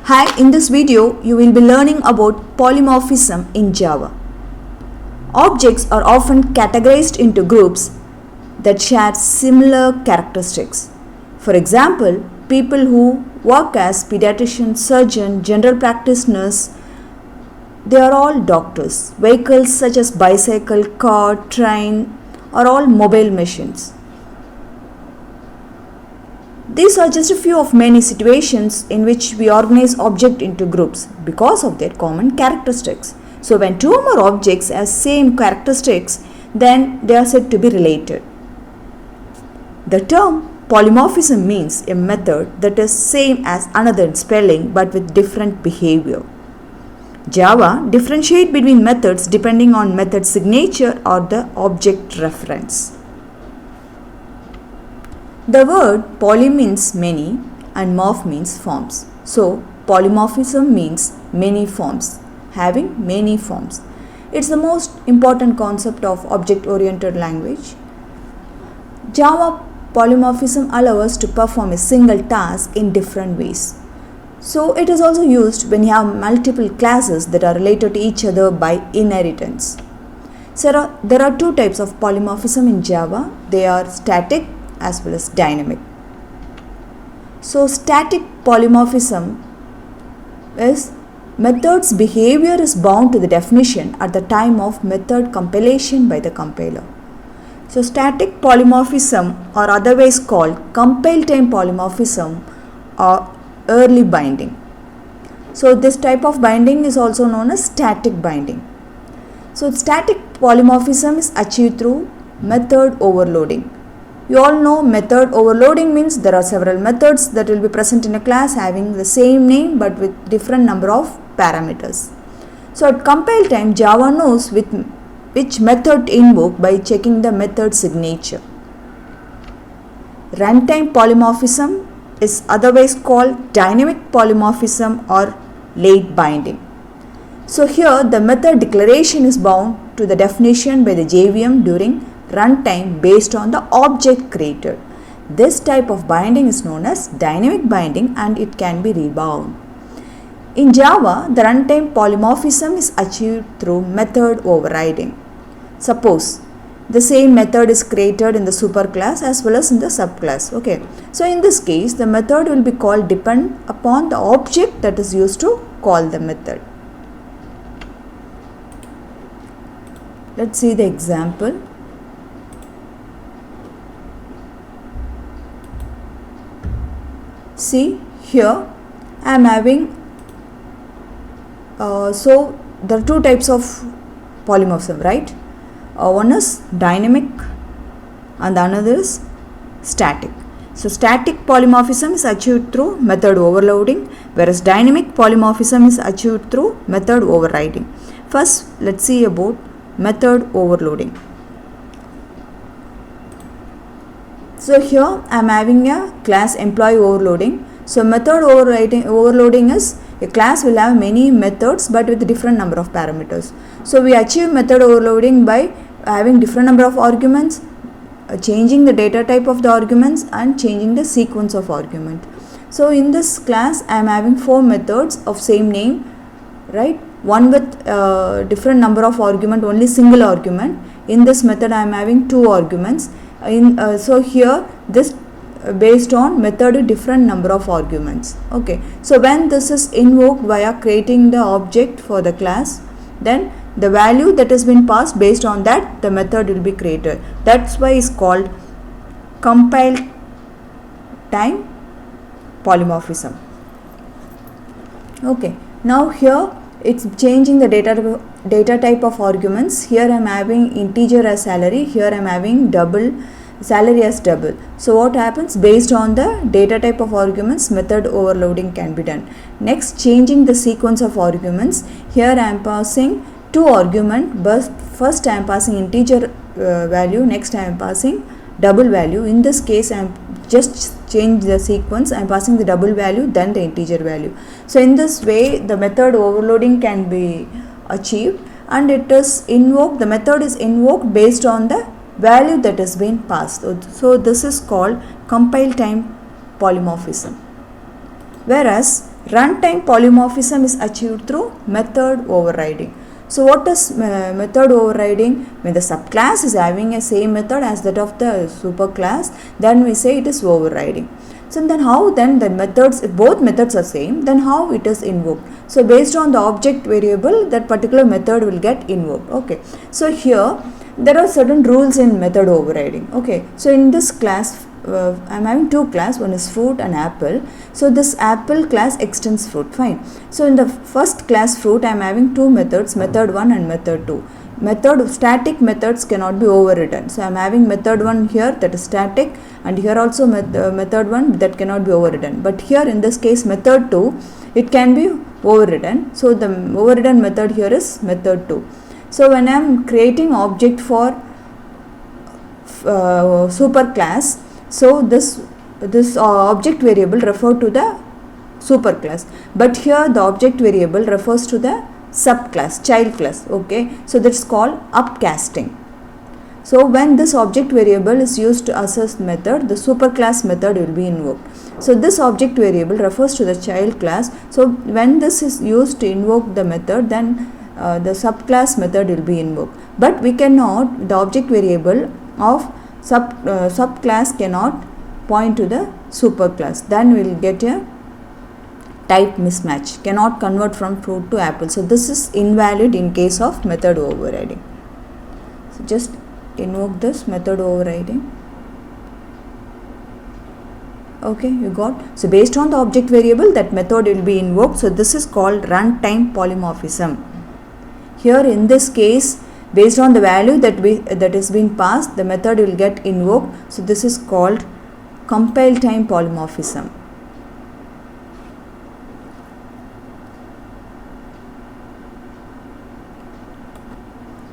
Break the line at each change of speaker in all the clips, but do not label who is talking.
Hi, in this video you will be learning about polymorphism in Java. Objects are often categorized into groups that share similar characteristics. For example, people who work as pediatrician, surgeon, general practitioners, they are all doctors. Vehicles such as bicycle, car, train are all mobile machines. These are just a few of many situations in which we organize objects into groups because of their common characteristics. So when two or more objects have same characteristics, then they are said to be related. The term polymorphism means a method that is same as another in spelling but with different behavior. Java differentiates between methods depending on method signature or the object reference. The word poly means many and morph means forms. So, polymorphism means many forms, having many forms. It's the most important concept of object-oriented language. Java polymorphism allows us to perform a single task in different ways. So, it is also used when you have multiple classes that are related to each other by inheritance. So, there are two types of polymorphism in Java. They are static as well as dynamic. So static polymorphism is method's behavior is bound to the definition at the time of method compilation by the compiler. So static polymorphism or otherwise called compile time polymorphism or early binding. So this type of binding is also known as static binding. So static polymorphism is achieved through method overloading. You all know method overloading means there are several methods that will be present in a class having the same name but with different number of parameters. So at compile time, Java knows which method to invoke by checking the method signature. Runtime polymorphism is otherwise called dynamic polymorphism or late binding. So here the method declaration is bound to the definition by the JVM during runtime based on the object created. This type of binding is known as dynamic binding and it can be rebound. In Java, the runtime polymorphism is achieved through method overriding. Suppose the same method is created in the superclass as well as in the subclass. Okay. So in this case, the method will be called depend upon the object that is used to call the method. Let's see the example. See here I am having so there are two types of polymorphism, right? One is dynamic and the another is static. So static polymorphism is achieved through method overloading, whereas dynamic polymorphism is achieved through method overriding. First let's see about method overloading. So here I am having a class employee overloading. So method overloading is a class will have many methods but with different number of parameters. So we achieve method overloading by having different number of arguments, changing the data type of the arguments and changing the sequence of argument. So in this class I am having 4 methods of same name, right? One with different number of argument, only single argument. In this method I am having 2 arguments. So here this based on method with different number of arguments. Okay, so when this is invoked via creating the object for the class, then the value that has been passed based on that the method will be created. That's why it's called compile time polymorphism. Okay, now here it's changing the data type of arguments. Here I am having integer as salary, here I am having salary as double. So what happens based on the data type of arguments, method overloading can be done. Next, changing the sequence of arguments. Here I am passing 2 arguments, but first I am passing integer value, next I am passing double value. In this case I am just change the sequence, I am passing the double value then the integer value. So in this way the method overloading can be achieved and it is invoked, the method is invoked based on the value that has been passed. So this is called compile time polymorphism. Whereas Runtime polymorphism is achieved through method overriding. So what is method overriding? When the subclass is having a same method as that of the superclass, then we say it is overriding. So then how then the methods, if both methods are same, then how it is invoked? So based on the object variable, that particular method will get invoked. Okay. So here there are certain rules in method overriding. Okay. So in this class, I am having two class, one is fruit and apple. So this apple class extends fruit, fine. So in the first class fruit, I am having two methods, method 1 and method 2. Static methods cannot be overridden. So I am having method 1 here, that is static, and here also method 1 that cannot be overridden. But here in this case method 2, it can be overridden. So the overridden method here is method 2. So when I am creating object for superclass, so this object variable refer to the superclass, but here the object variable refers to the subclass, child class. Okay, so that's called upcasting. So when this object variable is used to access method, the superclass method will be invoked. So this object variable refers to the child class. So when this is used to invoke the method, then the subclass method will be invoked. But we cannot, the object variable of subclass cannot point to the superclass, then we will get a type mismatch, cannot convert from fruit to apple. So this is invalid in case of method overriding. So just invoke this method overriding. Okay, you got. So based on the object variable, that method will be invoked. So this is called runtime polymorphism. Here in this case, based on the value that is being passed, the method will get invoked. So this is called compile time polymorphism.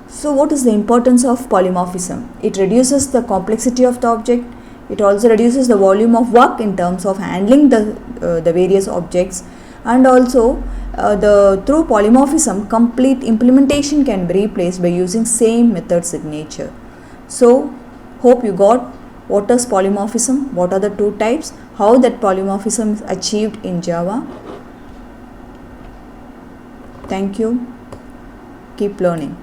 So what is the importance of polymorphism? It reduces the complexity of the object. It also reduces the volume of work in terms of handling the various objects, and also through polymorphism, complete implementation can be replaced by using same method signature. So hope you got what is polymorphism, what are the two types, how that polymorphism is achieved in Java. Thank you. Keep learning.